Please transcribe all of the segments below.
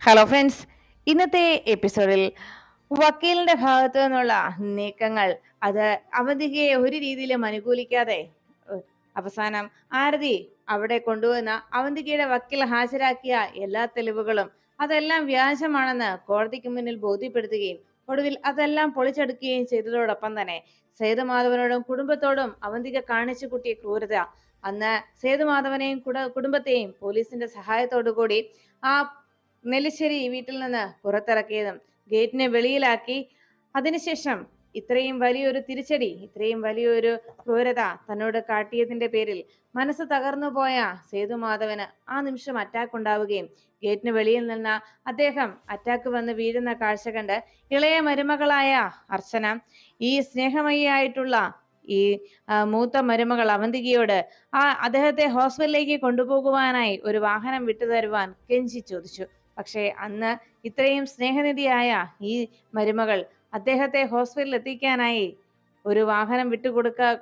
Hello friends, ഇന്നത്തെ എപ്പിസോഡിൽ വക്കീലിന്റെ ഭാഗത്തു നിന്നുള്ള നീക്കങ്ങൾ അത് അവന്തികയെ ഒരു രീതിയിലും അനുകൂലിക്കാതെ അവസാനം ആരതി അവിടെ കൊണ്ടുവന്ന അവന്തികയുടെ വക്കീൽ ഹാജരാക്കിയ എല്ലാ തെളിവുകളും അതെല്ലാം വ്യാജമാണെന്ന് കോടതിക്ക് മുന്നിൽ ബോധ്യപ്പെടുത്തുകയും ഒടുവിൽ അതെല്ലാം പൊളിച്ചെടുക്കുകയും ചെയ്തതോടൊപ്പം തന്നെ സേതുമാധവനോടും കുടുംബത്തോടും അവന്തിക കാണിച്ചു കൂട്ടിയ ക്രൂരത അന്ന് സേതുമാധവനെയും കുടുംബത്തെയും പോലീസിന്റെ സഹായത്തോടു കൂടി ആ നെല്ലിശ്ശേരി വീട്ടിൽ നിന്ന് പുറത്തിറക്കിയതും ഗേറ്റിനെ വെളിയിലാക്കി അതിനുശേഷം ഇത്രയും വലിയൊരു തിരിച്ചടി, ഇത്രയും വലിയൊരു ക്രൂരത തന്നോട് കാട്ടിയതിന്റെ പേരിൽ മനസ്സ് തകർന്നു പോയ സേതുമാധവന് ആ നിമിഷം അറ്റാക്ക് ഉണ്ടാവുകയും ഗേറ്റിന് വെളിയിൽ നിന്ന് അദ്ദേഹം അറ്റാക്ക് വന്ന് വീഴുന്ന കാഴ്ച കണ്ട് ഇളയ മരുമകളായ അർച്ചന ഈ സ്നേഹമയിയായിട്ടുള്ള ഈ മൂത്ത മരുമകൾ അവന്തികയോട് അദ്ദേഹത്തെ ഹോസ്പിറ്റലിലേക്ക് കൊണ്ടുപോകുവാനായി ഒരു വാഹനം വിട്ടുതരുവാൻ കെഞ്ചി ചോദിച്ചു. പക്ഷേ അന്ന് ഇത്രയും സ്നേഹനിധിയായ ഈ മരുമകൾ അദ്ദേഹത്തെ ഹോസ്പിറ്റലിൽ എത്തിക്കാനായി ഒരു വാഹനം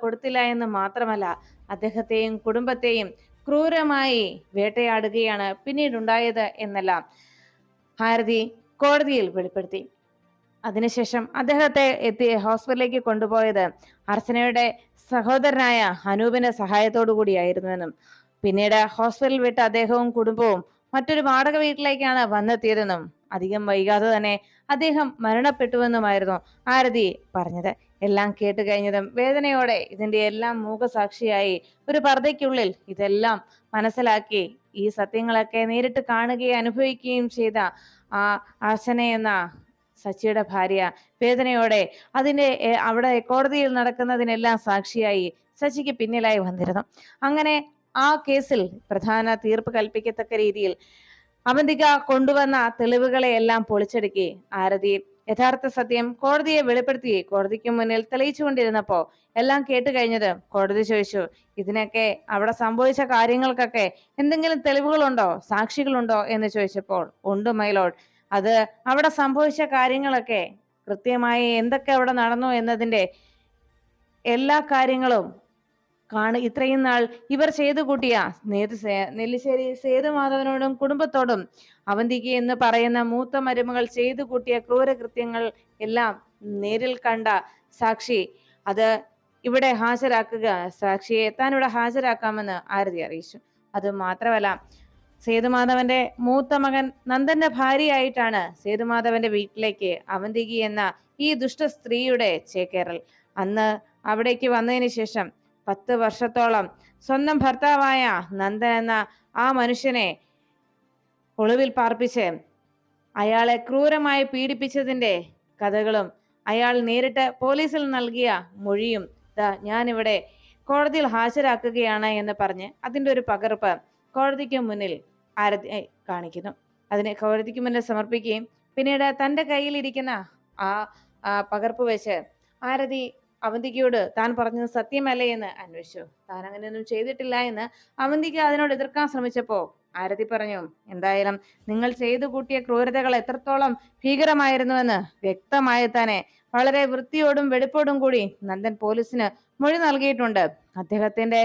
കൊടുത്തില്ല എന്ന് മാത്രമല്ല, അദ്ദേഹത്തെയും കുടുംബത്തെയും ക്രൂരമായി വേട്ടയാടുകയാണ് പിന്നീടുണ്ടായത് എന്നെല്ലാം ഭാരതി കോടതിയിൽ വെളിപ്പെടുത്തി. അതിനുശേഷം അദ്ദേഹത്തെ ഹോസ്പിറ്റലിലേക്ക് കൊണ്ടുപോയത് അർച്ചനയുടെ സഹോദരനായ അനൂപിന്റെ സഹായത്തോടു കൂടിയായിരുന്നുവെന്നും പിന്നീട് ഹോസ്പിറ്റൽ വിട്ട് അദ്ദേഹവും കുടുംബവും മറ്റൊരു വാടക വീട്ടിലേക്കാണ് വന്നെത്തിയതെന്നും അധികം വൈകാതെ തന്നെ അദ്ദേഹം മരണപ്പെട്ടുവെന്നുമായിരുന്നു ആരതി പറഞ്ഞത്. എല്ലാം കേട്ട് കഴിഞ്ഞതും വേദനയോടെ ഇതിന്റെ എല്ലാം മൂകസാക്ഷിയായി ഒരു പർദ്ദയ്ക്കുള്ളിൽ ഇതെല്ലാം മനസ്സിലാക്കി ഈ സത്യങ്ങളൊക്കെ നേരിട്ട് കാണുകയും അനുഭവിക്കുകയും ചെയ്ത ആ അർച്ചന എന്ന സച്ചിയുടെ ഭാര്യ വേദനയോടെ അവിടെ കോടതിയിൽ നടക്കുന്നതിനെല്ലാം സാക്ഷിയായി സച്ചിക്ക് പിന്നിലായി വന്നിരുന്നു. അങ്ങനെ ആ കേസിൽ പ്രധാന തീർപ്പ് കൽപ്പിക്കത്തക്ക രീതിയിൽ അവന്തിക കൊണ്ടുവന്ന തെളിവുകളെ എല്ലാം പൊളിച്ചെടുക്കി ആരതി യഥാർത്ഥ സത്യം കോടതിയെ വെളിപ്പെടുത്തി കോടതിക്ക് മുന്നിൽ തെളിയിച്ചുകൊണ്ടിരുന്നപ്പോ എല്ലാം കേട്ട് കഴിഞ്ഞത് കോടതി ചോദിച്ചു, ഇതിനൊക്കെ അവിടെ സംഭവിച്ച കാര്യങ്ങൾക്കൊക്കെ എന്തെങ്കിലും തെളിവുകളുണ്ടോ, സാക്ഷികളുണ്ടോ എന്ന് ചോദിച്ചപ്പോൾ ഉണ്ട് മൈലോഡ്. അത് അവിടെ സംഭവിച്ച കാര്യങ്ങളൊക്കെ കൃത്യമായി എന്തൊക്കെ അവിടെ നടന്നു എന്നതിന്റെ എല്ലാ കാര്യങ്ങളും ഇത്രയും നാൾ ഇവർ ചെയ്തു കൂട്ടിയ നെല്ലിശ്ശേരി സേതുമാധവനോടും കുടുംബത്തോടും അവന്തിക എന്ന് പറയുന്ന മൂത്ത മരുമകൾ ചെയ്തു കൂട്ടിയ ക്രൂരകൃത്യങ്ങൾ എല്ലാം നേരിൽ കണ്ട സാക്ഷി അത് ഇവിടെ ഹാജരാക്കുക, സാക്ഷിയെ താൻ ഇവിടെ ഹാജരാക്കാമെന്ന് ആരതി അറിയിച്ചു. അത് മാത്രമല്ല, സേതുമാധവന്റെ മൂത്ത മകൻ നന്ദന്റെ ഭാര്യയായിട്ടാണ് സേതുമാധവന്റെ വീട്ടിലേക്ക് അവന്തിക എന്ന ഈ ദുഷ്ട സ്ത്രീയുടെ ചേക്കേറൽ. അന്ന് അവിടേക്ക് വന്നതിന് ശേഷം 10 വർഷത്തോളം സ്വന്തം ഭർത്താവായ നന്ദൻ എന്ന ആ മനുഷ്യനെ ഒളിവിൽ പാർപ്പിച്ച് അയാളെ ക്രൂരമായി പീഡിപ്പിച്ചതിന്റെ കഥകളും അയാൾ നേരിട്ട് പോലീസിൽ നൽകിയ മൊഴിയും ഞാനിവിടെ കോടതിയിൽ ഹാജരാക്കുകയാണ് എന്ന് പറഞ്ഞ് അതിന്റെ ഒരു പകർപ്പ് കോടതിക്ക് മുന്നിൽ ആരതി കാണിക്കുന്നു. അതിനെ കോടതിക്ക് മുന്നിൽ സമർപ്പിക്കുകയും പിന്നീട് തന്റെ കയ്യിലിരിക്കുന്ന ആ പകർപ്പ് വെച്ച് ആരതി അവന്തികയോട് താൻ പറഞ്ഞത് സത്യമല്ലേ എന്ന് അന്വേഷിച്ചു. താൻ അങ്ങനെയൊന്നും ചെയ്തിട്ടില്ല എന്ന് അവന്തിക അതിനോട് എതിർക്കാൻ ശ്രമിച്ചപ്പോ ആരതി പറഞ്ഞു, എന്തായാലും നിങ്ങൾ ചെയ്തു കൂട്ടിയ ക്രൂരതകൾ എത്രത്തോളം ഭീകരമായിരുന്നുവെന്ന് വ്യക്തമായി തന്നെ വളരെ വൃത്തിയോടും വെടിപ്പോടും കൂടി നന്ദൻ പോലീസിന് മൊഴി നൽകിയിട്ടുണ്ട്. അദ്ദേഹത്തിന്റെ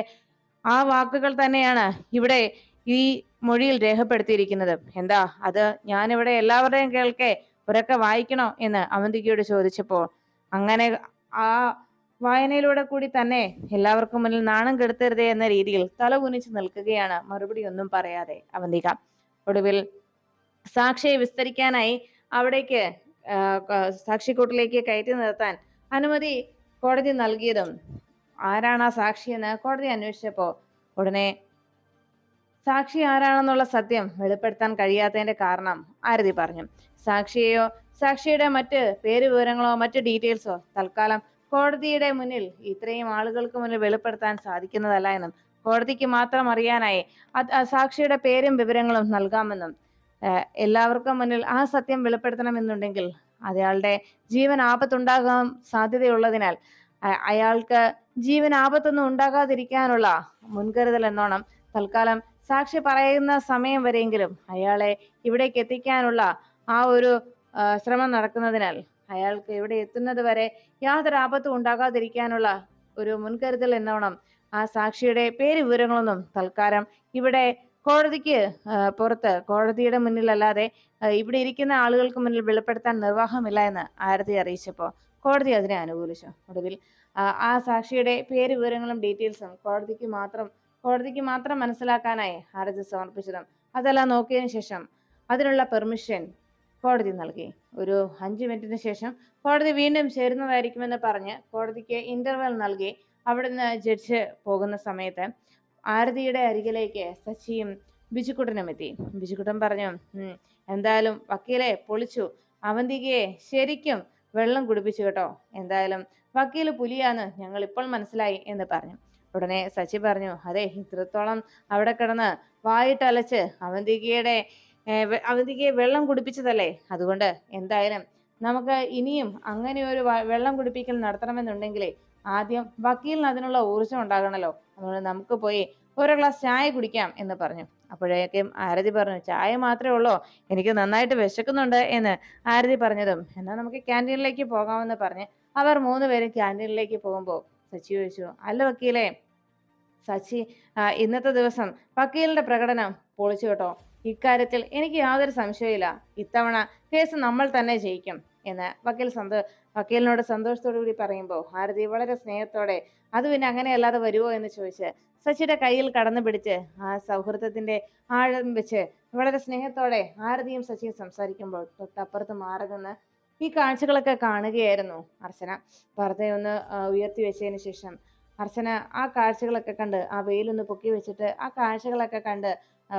ആ വാക്കുകൾ തന്നെയാണ് ഇവിടെ ഈ മൊഴിയിൽ രേഖപ്പെടുത്തിയിരിക്കുന്നത്. എന്താ അത് ഞാനിവിടെ എല്ലാവരുടെയും കേൾക്കെ ഉറക്കെ വായിക്കണോ എന്ന് അവന്തികയോട് ചോദിച്ചപ്പോൾ അങ്ങനെ ആ വായനയിലൂടെ കൂടി തന്നെ എല്ലാവർക്കും മുന്നിൽ നാണം കെടുത്തരുതേ എന്ന രീതിയിൽ തല കുനിച്ച് നിൽക്കുകയാണ്, മറുപടി ഒന്നും പറയാതെ അവന്തിക. ഒടുവിൽ സാക്ഷിയെ വിസ്തരിക്കാനായി അവിടേക്ക് സാക്ഷിക്കൂട്ടിലേക്ക് കയറ്റി നിർത്താൻ അനുമതി കോടതി നൽകിയതും ആരാണ് ആ സാക്ഷിയെന്ന് കോടതി അന്വേഷിച്ചപ്പോ ഉടനെ സാക്ഷി ആരാണെന്നുള്ള സത്യം വെളിപ്പെടുത്താൻ കഴിയാത്തതിന്റെ കാരണം ആരതി പറഞ്ഞു. സാക്ഷിയെയോ സാക്ഷിയുടെ മറ്റ് പേര് വിവരങ്ങളോ മറ്റ് ഡീറ്റെയിൽസോ തൽക്കാലം കോടതിയുടെ മുന്നിൽ ഇത്രയും ആളുകൾക്ക് മുന്നിൽ വെളിപ്പെടുത്താൻ സാധിക്കുന്നതല്ല എന്നും കോടതിക്ക് മാത്രം അറിയാനായി സാക്ഷിയുടെ പേരും വിവരങ്ങളും നൽകാമെന്നും എല്ലാവർക്കും മുന്നിൽ ആ സത്യം വെളിപ്പെടുത്തണമെന്നുണ്ടെങ്കിൽ അയാളുടെ ജീവൻ ആപത്തുണ്ടാകാൻ സാധ്യതയുള്ളതിനാൽ അയാൾക്ക് ജീവൻ ആപത്തൊന്നും ഉണ്ടാകാതിരിക്കാനുള്ള മുൻകരുതൽ എന്നോണം തൽക്കാലം സാക്ഷി പറയുന്ന സമയം വരെയെങ്കിലും അയാളെ ഇവിടേക്ക് എത്തിക്കാനുള്ള ആ ഒരു ശ്രമം നടക്കുന്നതിനാൽ അയാൾക്ക് ഇവിടെ എത്തുന്നത് വരെ യാതൊരു ആപത്തും ഉണ്ടാകാതിരിക്കാനുള്ള ഒരു മുൻകരുതൽ എന്നോണം ആ സാക്ഷിയുടെ പേര് വിവരങ്ങളൊന്നും തൽക്കാലം ഇവിടെ കോടതിക്ക് പുറത്ത് കോടതിയുടെ മുന്നിലല്ലാതെ ഇവിടെ ഇരിക്കുന്ന ആളുകൾക്ക് മുന്നിൽ വെളിപ്പെടുത്താൻ നിർവാഹമില്ല എന്ന് ആരതി അറിയിച്ചപ്പോൾ കോടതി അതിനെ അനുകൂലിച്ചു. ഒടുവിൽ ആ സാക്ഷിയുടെ പേര്, വിവരങ്ങളും ഡീറ്റെയിൽസും കോടതിക്ക് മാത്രം മനസ്സിലാക്കാനായി ആരതി സമർപ്പിച്ചതും അതെല്ലാം നോക്കിയതിനു ശേഷം അതിനുള്ള പെർമിഷൻ കോടതി നൽകി. ഒരു 5 മിനിറ്റിന് ശേഷം കോടതി വീണ്ടും ചേരുന്നതായിരിക്കുമെന്ന് പറഞ്ഞ് കോടതിക്ക് ഇന്റർവെൽ നൽകി അവിടുന്ന് ജഡ്ജ് പോകുന്ന സമയത്ത് ആരതിയുടെ അരികിലേക്ക് സച്ചിയും ബിജുക്കുട്ടനും എത്തി. ബിജുക്കുട്ടൻ പറഞ്ഞു, എന്തായാലും വക്കീലെ പൊളിച്ചു, അവന്തികയെ ശരിക്കും വെള്ളം കുടിപ്പിച്ചു കേട്ടോ, എന്തായാലും വക്കീല് പുലിയാന്ന് ഞങ്ങൾ ഇപ്പോൾ മനസ്സിലായി എന്ന് പറഞ്ഞു. ഉടനെ സച്ചി പറഞ്ഞു, അതെ, ഇത്രത്തോളം അവിടെ കിടന്ന് വായിട്ടലച്ച് അവന്തികയെ വെള്ളം കുടിപ്പിച്ചതല്ലേ, അതുകൊണ്ട് എന്തായാലും നമുക്ക് ഇനിയും അങ്ങനെ ഒരു വെള്ളം കുടിപ്പിക്കൽ നടത്തണമെന്നുണ്ടെങ്കിലേ ആദ്യം വക്കീലിന് അതിനുള്ള ഊർജം ഉണ്ടാകണല്ലോ, അതുകൊണ്ട് നമുക്ക് പോയി ഒരു ഗ്ലാസ് ചായ കുടിക്കാം എന്ന് പറഞ്ഞു. അപ്പോഴേക്കും ആരതി പറഞ്ഞു, ചായ മാത്രമേ ഉള്ളോ, എനിക്ക് നന്നായിട്ട് വിശക്കുന്നുണ്ട് എന്ന് ആരതി പറഞ്ഞതും എന്നാൽ നമുക്ക് ക്യാൻറ്റീനിലേക്ക് പോകാമെന്ന് പറഞ്ഞ് അവർ 3 പേരും ക്യാൻറ്റീനിലേക്ക് പോകുമ്പോൾ സച്ചി ചോദിച്ചു, അല്ല വക്കീലെ, സച്ചി ഇന്നത്തെ ദിവസം വക്കീലിന്റെ പ്രകടനം പൊളിച്ചു കേട്ടോ, ഇക്കാര്യത്തിൽ എനിക്ക് യാതൊരു സംശയമില്ല, ഇത്തവണ കേസ് നമ്മൾ തന്നെ ജയിക്കും എന്ന് വക്കീലിനോട് സന്തോഷത്തോടു കൂടി പറയുമ്പോൾ ആരതി വളരെ സ്നേഹത്തോടെ, അത് പിന്നെ അങ്ങനെയല്ലാതെ വരുമോ എന്ന് ചോദിച്ച് സച്ചിയുടെ കയ്യിൽ കടന്നു പിടിച്ച് ആ സൗഹൃദത്തിന്റെ ആഴം വെച്ച് വളരെ സ്നേഹത്തോടെ ആരതിയും സച്ചിയും സംസാരിക്കുമ്പോൾ തൊട്ടപ്പുറത്ത് മാറി നിന്ന് ഈ കാഴ്ചകളൊക്കെ കാണുകയായിരുന്നു അർച്ചന. പർദ്ദയൊന്ന് ഉയർത്തി വെച്ചതിന് ശേഷം അർച്ചന ആ കാഴ്ചകളൊക്കെ കണ്ട്, ആ വെയിലൊന്ന് പൊക്കി വെച്ചിട്ട് ആ കാഴ്ചകളൊക്കെ കണ്ട്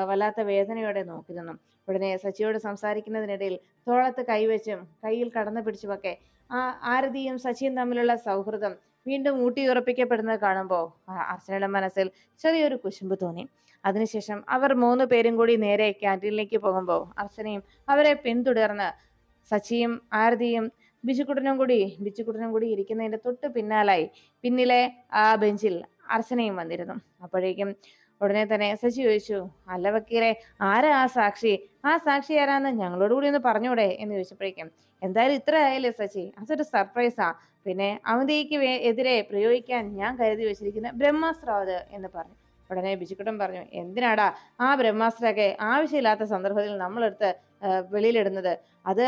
വല്ലാത്ത വേദനയോടെ നോക്കി നിന്നു. ഉടനെ സച്ചിയോട് സംസാരിക്കുന്നതിനിടയിൽ തോളത്ത് കൈവച്ചും കയ്യിൽ കടന്നു പിടിച്ചുമൊക്കെ ആ ആരതിയും സച്ചിയും തമ്മിലുള്ള സൗഹൃദം വീണ്ടും ഊട്ടിയുറപ്പിക്കപ്പെടുന്നത് കാണുമ്പോൾ അർച്ചനയുടെ മനസ്സിൽ ചെറിയൊരു കുശുമ്പ് തോന്നി. അതിനുശേഷം അവർ 3 പേരും കൂടി നേരെ ക്യാൻറ്റീനിലേക്ക് പോകുമ്പോൾ അർച്ചനയും അവരെ പിന്തുടർന്ന് സച്ചിയും ആരതിയും ബിജുക്കുട്ടനും കൂടി ഇരിക്കുന്നതിന്റെ തൊട്ട് പിന്നിലെ ആ ബെഞ്ചിൽ അർച്ചനയും വന്നിരുന്നു. അപ്പോഴേക്കും ഉടനെ തന്നെ സച്ചി ചോദിച്ചു, അല്ല വക്കീലെ, ആരാ ആ സാക്ഷി ആരാന്ന് ഞങ്ങളോട് കൂടി ഒന്ന് പറഞ്ഞൂടെ എന്ന് ചോദിച്ചപ്പോഴേക്കും, എന്തായാലും ഇത്ര ആയല്ലേ സച്ചി, അതൊരു സർപ്രൈസാ, പിന്നെ അവന്തിക്ക് എതിരെ പ്രയോഗിക്കാൻ ഞാൻ കരുതി വെച്ചിരിക്കുന്ന ബ്രഹ്മാസ്ത്രം അത് എന്ന് പറഞ്ഞു. ഉടനെ ബിജുക്കുട്ടൻ പറഞ്ഞു, എന്തിനാടാ ആ ബ്രഹ്മാസ്ത്രമൊക്കെ ആവശ്യമില്ലാത്ത സന്ദർഭത്തിൽ നമ്മളെടുത്ത് വെളിയിലിടുന്നത്, അത്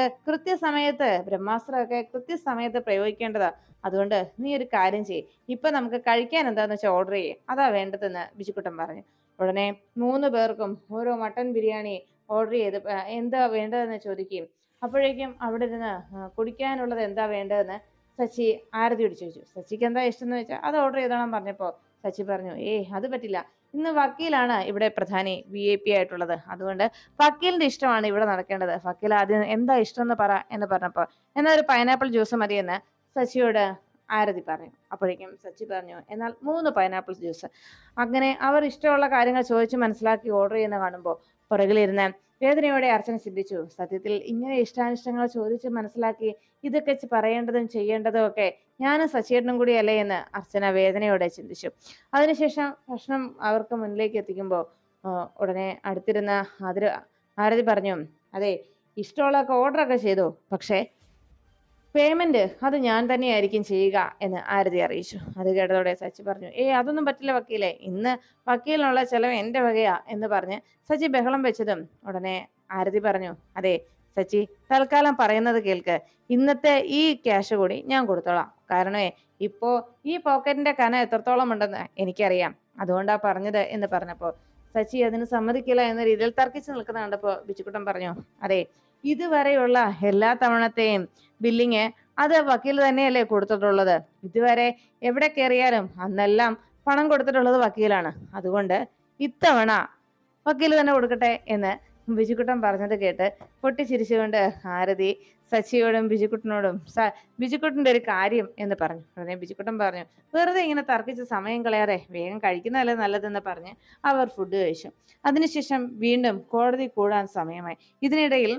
ബ്രഹ്മാസ്ത്രമൊക്കെ കൃത്യസമയത്ത് പ്രയോഗിക്കേണ്ടതാ, അതുകൊണ്ട് നീ ഒരു കാര്യം ചെയ്യ്, ഇപ്പൊ നമുക്ക് കഴിക്കാൻ എന്താന്ന് വെച്ചാൽ ഓർഡർ ചെയ്യേ, അതാ വേണ്ടതെന്ന് ബിജുക്കുട്ടൻ പറഞ്ഞു. ഉടനെ 3 പേർക്കും ഓരോ മട്ടൻ ബിരിയാണി ഓർഡർ ചെയ്ത് എന്താ വേണ്ടതെന്ന് ചോദിക്കുകയും അപ്പോഴേക്കും അവിടെ ഇരുന്ന് കുടിക്കാനുള്ളത് എന്താ വേണ്ടതെന്ന് സച്ചി ആരതിയോട് ചോദിച്ചു. സച്ചിക്ക് എന്താ ഇഷ്ടം എന്ന് വെച്ചാൽ അത് ഓർഡർ ചെയ്തോളാൻ പറഞ്ഞപ്പോൾ സച്ചി പറഞ്ഞു, അത് പറ്റില്ല, ഇന്ന് വക്കീലാണ് ഇവിടെ പ്രധാനി VIP ആയിട്ടുള്ളത്, അതുകൊണ്ട് വക്കീലിന്റെ ഇഷ്ടമാണ് ഇവിടെ നടക്കേണ്ടത്, വക്കീൽ ആദ്യം എന്താ ഇഷ്ടം എന്ന് പറ എന്ന് പറഞ്ഞപ്പോൾ എന്നാൽ ഒരു പൈനാപ്പിൾ ജ്യൂസ് മതിയെന്ന് സച്ചിയോട് ആരതി പറഞ്ഞു. അപ്പോഴേക്കും സച്ചി പറഞ്ഞു, എന്നാൽ 3 പൈനാപ്പിൾ ജ്യൂസ്. അങ്ങനെ അവർ ഇഷ്ടമുള്ള കാര്യങ്ങൾ ചോദിച്ച് മനസ്സിലാക്കി ഓർഡർ ചെയ്യുന്ന കാണുമ്പോൾ പുറകിലിരുന്ന് വേദനയോടെ അർച്ചന ചിന്തിച്ചു, സത്യത്തിൽ ഇങ്ങനെ ഇഷ്ടാനിഷ്ടങ്ങൾ ചോദിച്ച് മനസ്സിലാക്കി ഇതൊക്കെ പറയേണ്ടതും ചെയ്യേണ്ടതും ഒക്കെ ഞാനും സച്ചേട്ടനും കൂടിയല്ലേ എന്ന് അർച്ചന വേദനയോടെ ചിന്തിച്ചു. അതിനുശേഷം ഭക്ഷണം അവർക്ക് മുന്നിലേക്ക് എത്തിക്കുമ്പോൾ ഉടനെ അടുത്തിരുന്ന ആരതി പറഞ്ഞു, അതെ, ഇഷ്ടമുള്ളതൊക്കെ ഓർഡറൊക്കെ ചെയ്തു, പക്ഷേ പേയ്മെന്റ് അത് ഞാൻ തന്നെയായിരിക്കും ചെയ്യുക എന്ന് ആരതി അറിയിച്ചു. അത് കേട്ടതോടെ സച്ചി പറഞ്ഞു, അതൊന്നും പറ്റില്ല വക്കീലെ, ഇന്ന് വക്കീലിനുള്ള ചെലവ് എന്റെ വകയാ എന്ന് പറഞ്ഞ് സച്ചി ബഹളം വെച്ചതും ഉടനെ ആരതി പറഞ്ഞു, അതെ സച്ചി, തൽക്കാലം പറയുന്നത് കേൾക്ക്, ഇന്നത്തെ ഈ ക്യാഷ് കൂടി ഞാൻ കൊടുത്തോളാം, കാരണമേ ഇപ്പോ ഈ പോക്കറ്റിന്റെ കന എത്രത്തോളം ഉണ്ടെന്ന് എനിക്കറിയാം, അതുകൊണ്ടാ പറഞ്ഞത് എന്ന് പറഞ്ഞപ്പോ സച്ചി അതിന് സമ്മതിക്കില്ല എന്ന രീതിയിൽ തർക്കിച്ചു നിൽക്കുന്ന കണ്ടപ്പോ ബിജുക്കുട്ടൻ പറഞ്ഞു, അതെ, ഇതുവരെയുള്ള എല്ലാ തവണത്തെയും ബില്ലിങ് അത് വക്കീൽ തന്നെയല്ലേ കൊടുത്തിട്ടുള്ളത്, ഇതുവരെ എവിടെ കയറിയാലും അന്നെല്ലാം പണം കൊടുത്തിട്ടുള്ളത് വക്കീലാണ്, അതുകൊണ്ട് ഇത്തവണ വക്കീൽ തന്നെ കൊടുക്കട്ടെ എന്ന് ബിജുക്കുട്ടൻ പറഞ്ഞത് കേട്ട് പൊട്ടിച്ചിരിച്ചുകൊണ്ട് ആരതി സച്ചിയോടും ബിജുക്കുട്ടന്റെ ഒരു കാര്യം എന്ന് പറഞ്ഞു. ഉടനെ ബിജുക്കുട്ടൻ പറഞ്ഞു, വെറുതെ ഇങ്ങനെ തർക്കിച്ച് സമയം കളയാതെ വേഗം കഴിക്കുന്നതല്ലേ നല്ലതെന്ന് പറഞ്ഞ് അവർ ഫുഡ് കഴിച്ചു. അതിനുശേഷം വീണ്ടും കോടതി കൂടാൻ സമയമായി. ഇതിനിടയിൽ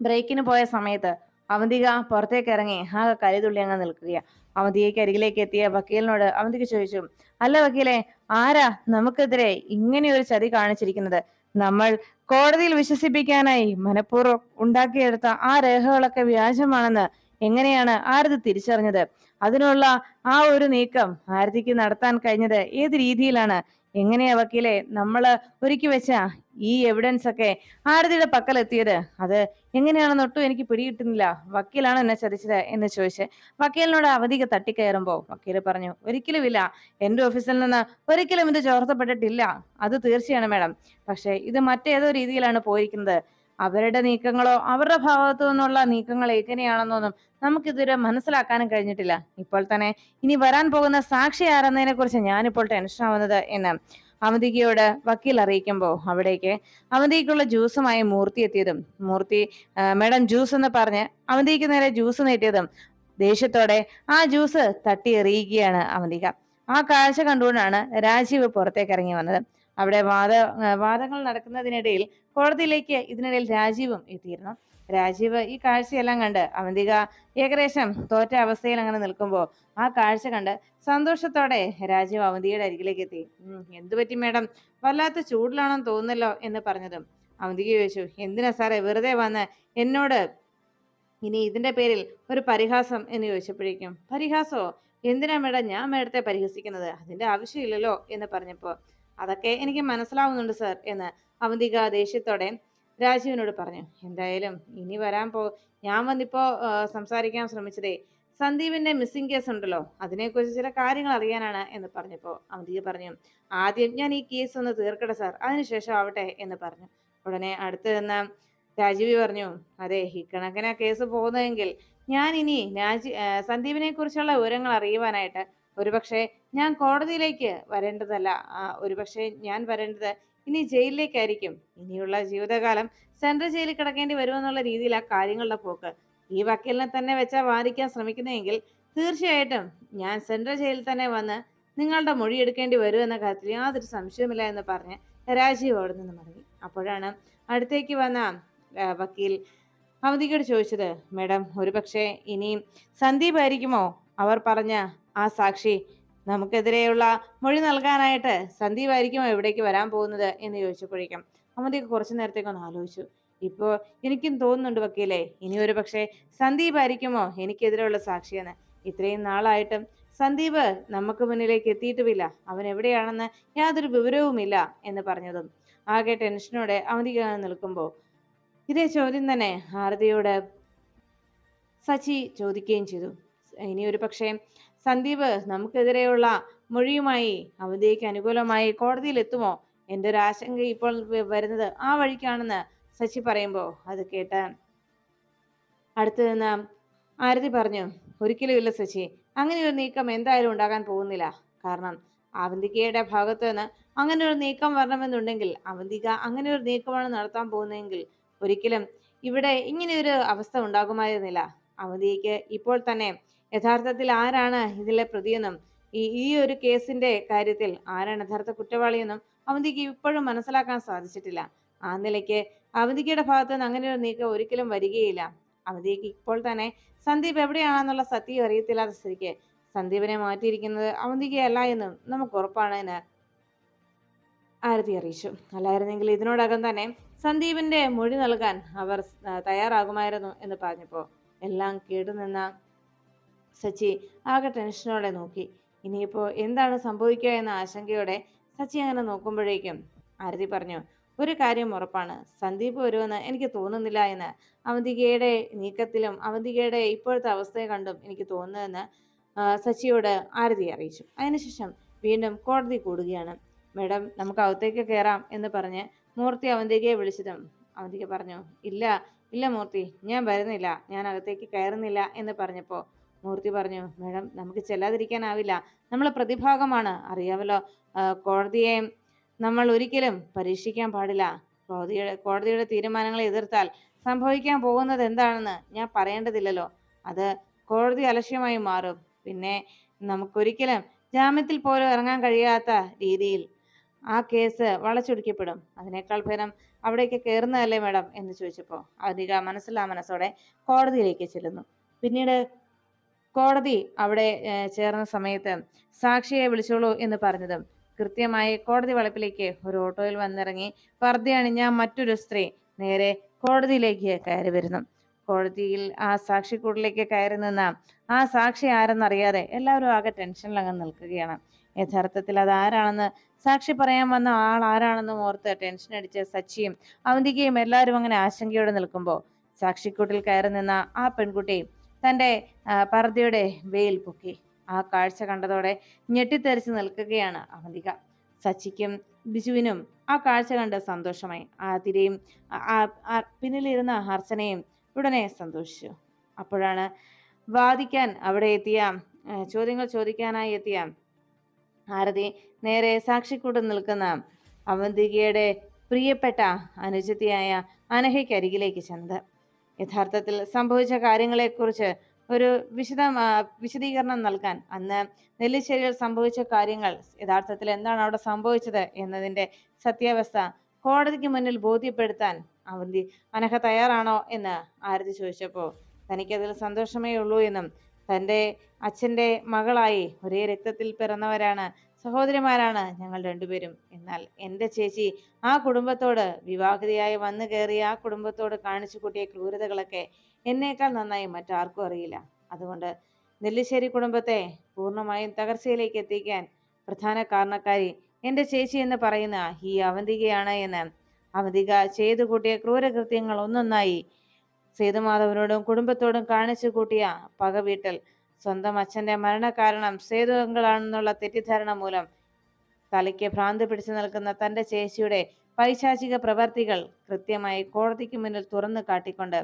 ബ്രേക്കിന് പോയ സമയത്ത് അവന്തിക പുറത്തേക്ക് ഇറങ്ങി കലിതുള്ളി അങ്ങ് നിൽക്കുക. അവന്തികയ്ക്ക് അരികിലേക്ക് എത്തിയ വക്കീലിനോട് അവന്തിക ചോദിച്ചു, അല്ല വക്കീലെ, ആരാ നമുക്കെതിരെ ഇങ്ങനെ ഒരു ചതി കാണിച്ചിരിക്കുന്നത്? നമ്മൾ കോടതിയിൽ വിശ്വസിപ്പിക്കാനായി മനഃപൂർവ്വം ഉണ്ടാക്കിയെടുത്ത ആ രേഖകളൊക്കെ വ്യാജമാണെന്ന് എങ്ങനെയാണ് ആരതി തിരിച്ചറിഞ്ഞത്? അതിനുള്ള ആ ഒരു നീക്കം ആരതിക്ക് നടത്താൻ കഴിഞ്ഞത് ഏത് രീതിയിലാണ്? എങ്ങനെയാ വക്കീലെ നമ്മള് ഒരുക്കി വെച്ച ഈ എവിഡൻസ് ഒക്കെ ആരതിയുടെ പക്കലെത്തിയത്? അത് എങ്ങനെയാണെന്ന് ഒട്ടും എനിക്ക് പിടികിട്ടുന്നില്ല. വക്കീലാണ് എന്നെ ചതിച്ചത് എന്ന് ചോദിച്ച് വക്കീലിനോട് അവധിക്ക് തട്ടിക്കയറുമ്പോ വക്കീല് പറഞ്ഞു, ഒരിക്കലുമില്ല, എന്റെ ഓഫീസിൽ നിന്ന് ഒരിക്കലും ഇത് ചോർത്തപ്പെട്ടിട്ടില്ല. അത് തീർച്ചയാണ് മാഡം. പക്ഷെ ഇത് മറ്റേതോ രീതിയിലാണ് പോയിരിക്കുന്നത്. അവരുടെ നീക്കങ്ങളോ അവരുടെ ഭാഗത്തു നിന്നുള്ള നീക്കങ്ങൾ എങ്ങനെയാണെന്നൊന്നും നമുക്കിതുവരെ മനസ്സിലാക്കാനും കഴിഞ്ഞിട്ടില്ല. ഇപ്പോൾ തന്നെ ഇനി വരാൻ പോകുന്ന സാക്ഷി ആരെന്നതിനെ കുറിച്ച് ഞാനിപ്പോൾ ടെൻഷൻ ആവുന്നത് എന്ന് അവന്തികയോട് വക്കീൽ അറിയിക്കുമ്പോ അവിടേക്ക് അവന്തികയ്ക്കുള്ള ജ്യൂസുമായി മൂർത്തി എത്തിയതും മൂർത്തി മാഡം ജ്യൂസ് എന്ന് പറഞ്ഞ് അവന്തിക്ക് നേരെ ജ്യൂസ് നീട്ടിയതും ദേഷ്യത്തോടെ ആ ജ്യൂസ് തട്ടി എറിയുകയാണ് അവന്തിക. ആ കാഴ്ച കണ്ടുകൊണ്ടാണ് രാജീവ് പുറത്തേക്ക് ഇറങ്ങി വന്നത്. അവിടെ വാദങ്ങൾ നടക്കുന്നതിനിടയിൽ കോടതിയിലേക്ക് ഇതിനിടയിൽ രാജീവും എത്തിയിരുന്നു. രാജീവ് ഈ കാഴ്ചയെല്ലാം കണ്ട് അവന്തിക ഏകദേശം തോറ്റ അവസ്ഥയിൽ അങ്ങനെ നിൽക്കുമ്പോ ആ കാഴ്ച കണ്ട് സന്തോഷത്തോടെ രാജീവ് അവന്തികയുടെ അരികിലേക്ക് എത്തി. എന്തു പറ്റി മാഡം, വല്ലാത്ത ചൂടിലാണെന്ന് തോന്നുന്നല്ലോ എന്ന് പറഞ്ഞതും അവന്തിക ചോദിച്ചു, എന്തിനാ സാറേ വെറുതെ വന്ന് എന്നോട് ഇനി ഇതിന്റെ പേരിൽ ഒരു പരിഹാസം എന്ന് ചോദിച്ചപ്പോഴേക്കും, പരിഹാസമോ? എന്തിനാ മേഡം ഞാൻ മേഡത്തെ പരിഹസിക്കുന്നത്? അതിന്റെ ആവശ്യമില്ലല്ലോ എന്ന് പറഞ്ഞപ്പോ, അതൊക്കെ എനിക്ക് മനസ്സിലാവുന്നുണ്ട് സർ എന്ന് അവന്തിക ദേഷ്യത്തോടെ രാജീവിനോട് പറഞ്ഞു. എന്തായാലും ഇനി ഞാൻ വന്നിപ്പോ സംസാരിക്കാൻ ശ്രമിച്ചതേ സന്ദീപിന്റെ മിസ്സിംഗ് കേസ് ഉണ്ടല്ലോ, അതിനെക്കുറിച്ച് ചില കാര്യങ്ങൾ അറിയാനാണ് എന്ന് പറഞ്ഞപ്പോ അവന്തിക പറഞ്ഞു, ആദ്യം ഞാൻ ഈ കേസ് ഒന്ന് തീർക്കട്ടെ സാർ, അതിനുശേഷം ആവട്ടെ എന്ന് പറഞ്ഞു. ഉടനെ അടുത്ത് നിന്ന രാജീവ് പറഞ്ഞു, അതെ, ഇക്കണക്കിന് കേസ് പോകുന്നതെങ്കിൽ ഞാൻ ഇനി സന്ദീപിനെ കുറിച്ചുള്ള വിവരങ്ങൾ അറിയുവാനായിട്ട് ഒരുപക്ഷെ ഞാൻ കോടതിയിലേക്ക് വരേണ്ടതല്ല, ഒരുപക്ഷെ ഞാൻ വരേണ്ടത് ഇനി ജയിലിലേക്കായിരിക്കും. ഇനിയുള്ള ജീവിതകാലം സെൻട്രൽ ജയിലിൽ കിടക്കേണ്ടി വരുമെന്നുള്ള രീതിയിൽ ആ കാര്യങ്ങളുടെ പോക്ക്. ഈ വക്കീലിനെ തന്നെ വെച്ചാൽ വാദിക്കാൻ ശ്രമിക്കുന്നതെങ്കിൽ തീർച്ചയായിട്ടും ഞാൻ സെൻട്രൽ ജയിലിൽ തന്നെ വന്ന് നിങ്ങളുടെ മൊഴി എടുക്കേണ്ടി വരുമെന്ന കാര്യത്തിൽ യാതൊരു സംശയവുമില്ല എന്ന് പറഞ്ഞ് രാജീവ് അവിടെ നിന്ന് മടങ്ങി. അപ്പോഴാണ് അടുത്തേക്ക് വന്ന വക്കീൽ അവന്തികയോട് ചോദിച്ചത്, മേഡം ഒരുപക്ഷെ ഇനി സന്ദീപ് ആയിരിക്കുമോ അവർ പറഞ്ഞ ആ സാക്ഷി? നമുക്കെതിരെയുള്ള മൊഴി നൽകാനായിട്ട് സന്ദീപ് ആയിരിക്കുമോ എവിടേക്ക് വരാൻ പോകുന്നത് എന്ന് ചോദിച്ചപ്പോഴേക്കും അവന്തിക കുറച്ചു നേരത്തേക്കൊന്ന് ആലോചിച്ചു. ഇപ്പോ എനിക്കും തോന്നുന്നുണ്ട് വക്കീലെ, ഇനി ഒരു പക്ഷേ സന്ദീപ് ആയിരിക്കുമോ എനിക്കെതിരെയുള്ള സാക്ഷിയെന്ന്. ഇത്രയും നാളായിട്ടും സന്ദീപ് നമുക്ക് മുന്നിലേക്ക് എത്തിയിട്ടുമില്ല, അവൻ എവിടെയാണെന്ന് യാതൊരു വിവരവുമില്ല എന്ന് പറഞ്ഞതും ആകെ ടെൻഷനോടെ അവന്തിക നിൽക്കുമ്പോൾ ഇതേ ചോദ്യം തന്നെ ആരതിയോട് സച്ചി ചോദിക്കുകയും ചെയ്തു. ഇനി ഒരു പക്ഷേ സന്ദീപ് നമുക്കെതിരെയുള്ള മൊഴിയുമായി അവന്തികയ്ക്ക് അനുകൂലമായി കോടതിയിൽ എത്തുമോ? എൻ്റെ ഒരു ആശങ്ക ഇപ്പോൾ വരുന്നത് ആ വഴിക്കാണെന്ന് സച്ചി പറയുമ്പോൾ അത് കേട്ട് അടുത്ത് നിന്ന് ആരതി പറഞ്ഞു, ഒരിക്കലും ഇല്ല സച്ചി, അങ്ങനെ ഒരു നീക്കം എന്തായാലും ഉണ്ടാകാൻ പോകുന്നില്ല. കാരണം അവന്തികയുടെ ഭാഗത്ത് നിന്ന് അങ്ങനെ ഒരു നീക്കം വരണമെന്നുണ്ടെങ്കിൽ, അവന്തിക അങ്ങനെ ഒരു നീക്കമാണ് നടത്താൻ പോകുന്നതെങ്കിൽ ഒരിക്കലും ഇവിടെ ഇങ്ങനെ ഒരു അവസ്ഥ ഉണ്ടാകുമായിരുന്നില്ല. അവന്തികയ്ക്ക് ഇപ്പോൾ തന്നെ യഥാർത്ഥത്തിൽ ആരാണ് ഇതിലെ പ്രതിയെന്നും ഈ ഒരു കേസിന്റെ കാര്യത്തിൽ ആരാണ് യഥാർത്ഥ കുറ്റവാളിയെന്നും അവന്തിക്ക് ഇപ്പോഴും മനസ്സിലാക്കാൻ സാധിച്ചിട്ടില്ല. ആ നിലയ്ക്ക് അവന്തികയുടെ ഭാഗത്ത് നിന്ന് അങ്ങനെ ഒരു നീക്കം ഒരിക്കലും വരികയില്ല. അവന്തിക്ക് ഇപ്പോൾ തന്നെ സന്ദീപ് എവിടെയാണെന്നുള്ള സത്യം അറിയത്തില്ലാത്ത സ്ഥിതിക്ക് സന്ദീപിനെ മാറ്റിയിരിക്കുന്നത് അവന്തികയല്ല എന്നും നമുക്ക് ഉറപ്പാണ് എന്ന് ആരതി അറിയിച്ചു. അല്ലായിരുന്നെങ്കിൽ ഇതിനോടകം തന്നെ സന്ദീപിന്റെ മൊഴി നൽകാൻ അവർ തയ്യാറാകുമായിരുന്നു എന്ന് പറഞ്ഞപ്പോ എല്ലാം കേട്ടുനിന്ന സച്ചി ആകെ ടെൻഷനോടെ നോക്കി. ഇനിയിപ്പോ എന്താണ് സംഭവിക്കുക എന്ന ആശങ്കയോടെ സച്ചി അങ്ങനെ നോക്കുമ്പോഴേക്കും ആരതി പറഞ്ഞു, ഒരു കാര്യം ഉറപ്പാണ്, സന്ദീപ് വരുമെന്ന് എനിക്ക് തോന്നുന്നില്ല എന്ന് അവന്തികയുടെ നീക്കത്തിലും അവന്തികയുടെ ഇപ്പോഴത്തെ അവസ്ഥയെ കണ്ടും എനിക്ക് തോന്നുന്നതെന്ന് സച്ചിയോട് ആരതി അറിയിച്ചു. അതിനുശേഷം വീണ്ടും കോടതി കൂടുകയാണ്. മേഡം നമുക്ക് അകത്തേക്ക് കയറാം എന്ന് പറഞ്ഞ് മൂർത്തി അവന്തികയെ വിളിച്ചതും അവന്തിക പറഞ്ഞു, ഇല്ല ഇല്ല മൂർത്തി, ഞാൻ വരുന്നില്ല, ഞാൻ അകത്തേക്ക് കയറുന്നില്ല എന്ന് പറഞ്ഞപ്പോൾ മൂർത്തി പറഞ്ഞു, മേഡം നമുക്ക് ചെല്ലാതിരിക്കാനാവില്ല, നമ്മൾ പ്രതിഭാഗമാണ്, അറിയാമല്ലോ, കോടതിയെ നമ്മൾ ഒരിക്കലും പരീക്ഷിക്കാൻ പാടില്ല. കോടതിയുടെ തീരുമാനങ്ങളെ എതിർത്താൽ സംഭവിക്കാൻ പോകുന്നത് എന്താണെന്ന് ഞാൻ പറയേണ്ടതില്ലല്ലോ, അത് കോടതി അലക്ഷ്യമായി മാറും, പിന്നെ നമുക്കൊരിക്കലും ജാമ്യത്തിൽ പോലും ഇറങ്ങാൻ കഴിയാത്ത രീതിയിൽ ആ കേസ് വളച്ചൊടിക്കപ്പെടും, അതിനേക്കാൾ ഭേദം അവിടേക്ക് കയറുന്നതല്ലേ മേഡം എന്ന് ചോദിച്ചപ്പോൾ അധിക മനസ്സോടെ കോടതിയിലേക്ക് ചെല്ലുന്നു. പിന്നീട് കോടതി അവിടെ ചേർന്ന സമയത്ത് സാക്ഷിയെ വിളിച്ചോളൂ എന്ന് പറഞ്ഞതും കൃത്യമായി കോടതി വളപ്പിലേക്ക് ഒരു ഓട്ടോയിൽ വന്നിറങ്ങി പർദ്ദ അണിഞ്ഞ മറ്റൊരു സ്ത്രീ നേരെ കോടതിയിലേക്ക് കയറി വരുന്നു. കോടതിയിൽ ആ സാക്ഷിക്കൂടിലേക്ക് കയറി നിന്ന ആ സാക്ഷി ആരെന്നറിയാതെ എല്ലാവരും ആകെ ടെൻഷനിൽ അങ്ങ് നിൽക്കുകയാണ്. യഥാർത്ഥത്തിൽ അതാരാണെന്ന് സാക്ഷി പറയാൻ വന്ന ആൾ ആരാണെന്നും ഓർത്ത് ടെൻഷൻ അടിച്ച് സച്ചിയും അവന്തികയും എല്ലാവരും അങ്ങനെ ആശങ്കയോടെ നിൽക്കുമ്പോൾ സാക്ഷിക്കൂട്ടിൽ കയറി നിന്ന ആ പെൺകുട്ടി തന്റെ പർദ്ദയുടെ വെയിൽ പൊക്കി. ആ കാഴ്ച കണ്ടതോടെ ഞെട്ടിത്തെറിച്ച് നിൽക്കുകയാണ് അവന്തിക. സച്ചിക്കും ബിജുവിനും ആ കാഴ്ച കണ്ട് സന്തോഷമായി. ആതിരയും പിന്നിലിരുന്ന അർച്ചനയും ഉടനെ സന്തോഷിച്ചു. അപ്പോഴാണ് വാദിക്കാൻ അവിടെ എത്തിയ ചോദ്യങ്ങൾ ചോദിക്കാനായി എത്തിയ ആരതി നേരെ സാക്ഷിക്കൂട്ടിൽ നിൽക്കുന്ന അവന്തികയുടെ പ്രിയപ്പെട്ട അനുജത്തിയായ അനഘയ്ക്കരികിലേക്ക് ചെന്നത്. യഥാർത്ഥത്തിൽ സംഭവിച്ച കാര്യങ്ങളെക്കുറിച്ച് ഒരു വിശദീകരണം നൽകാൻ, അന്ന് നെല്ലിശ്ശേരിയിൽ സംഭവിച്ച കാര്യങ്ങൾ യഥാർത്ഥത്തിൽ എന്താണ് അവിടെ സംഭവിച്ചത് എന്നതിന്റെ സത്യാവസ്ഥ കോടതിക്ക് മുന്നിൽ ബോധ്യപ്പെടുത്താൻ അനഘ തയ്യാറാണോ എന്ന് ആരതി ചോദിച്ചപ്പോൾ തനിക്കതിൽ സന്തോഷമേ ഉള്ളൂ എന്നും തൻ്റെ അച്ഛൻ്റെ മകളായി ഒരേ രക്തത്തിൽ പിറന്നവരാണ്, സഹോദരിമാരാണ് ഞങ്ങൾ രണ്ടുപേരും. എന്നാൽ എൻ്റെ ചേച്ചി ആ കുടുംബത്തോട് വിവാഹിതയായി വന്നു കയറിയ ആ കുടുംബത്തോട് കാണിച്ചു കൂട്ടിയ ക്രൂരതകളൊക്കെ എന്നേക്കാൾ നന്നായി മറ്റാർക്കും അറിയില്ല. അതുകൊണ്ട് നെല്ലിശ്ശേരി കുടുംബത്തെ പൂർണ്ണമായും തകർച്ചയിലേക്ക് എത്തിക്കാൻ പ്രധാന കാരണക്കാരി എൻ്റെ ചേച്ചി എന്ന് പറയുന്ന ഈ അവന്തികയാണ് എന്ന് അവന്തിക ചെയ്തു കൂട്ടിയ ക്രൂരകൃത്യങ്ങൾ ഒന്നൊന്നായി സേതുമാധവനോടും കുടുംബത്തോടും കാണിച്ചു കൂട്ടിയ പക വീട്ടൽ, സ്വന്തം അച്ഛന്റെ മരണകാരണം സേതു അങ്കിളാണെന്നുള്ള തെറ്റിദ്ധാരണ മൂലം തലയ്ക്ക് ഭ്രാന്ത് പിടിച്ചു നിൽക്കുന്ന തന്റെ ചേച്ചിയുടെ പൈശാചിക പ്രവർത്തികൾ കൃത്യമായി കോടതിക്ക് മുന്നിൽ തുറന്നു കാട്ടിക്കൊണ്ട്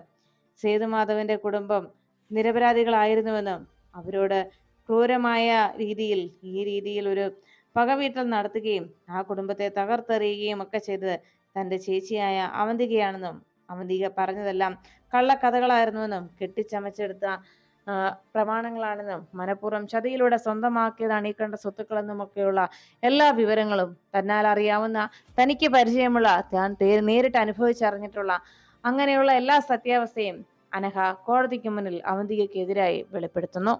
സേതുമാധവന്റെ കുടുംബം നിരപരാധികളായിരുന്നുവെന്നും അവരോട് ക്രൂരമായ ഈ രീതിയിൽ ഒരു പകവീട്ടൽ നടത്തുകയും ആ കുടുംബത്തെ തകർത്തെറിയുകയും ഒക്കെ ചെയ്തത് തന്റെ ചേച്ചിയായ അവന്തികയാണെന്നും അവന്തിക പറഞ്ഞതെല്ലാം കള്ളക്കഥകളായിരുന്നുവെന്നും കെട്ടിച്ചമച്ചെടുത്ത പ്രമാണങ്ങളാണെന്നും മനഃപൂർവ്വം ചതിയിലൂടെ സ്വന്തമാക്കിയതാണ് ഈ കണ്ട സ്വത്തുക്കളെന്നുമൊക്കെയുള്ള എല്ലാ വിവരങ്ങളും തന്നാൽ അറിയാവുന്ന, തനിക്ക് പരിചയമുള്ള, താൻ നേരിട്ട് അനുഭവിച്ചറിഞ്ഞിട്ടുള്ള അങ്ങനെയുള്ള എല്ലാ സത്യാവസ്ഥയും അനഘ കോടതിക്ക് മുന്നിൽ അവന്തികയ്ക്കെതിരായി വെളിപ്പെടുത്തുന്നു.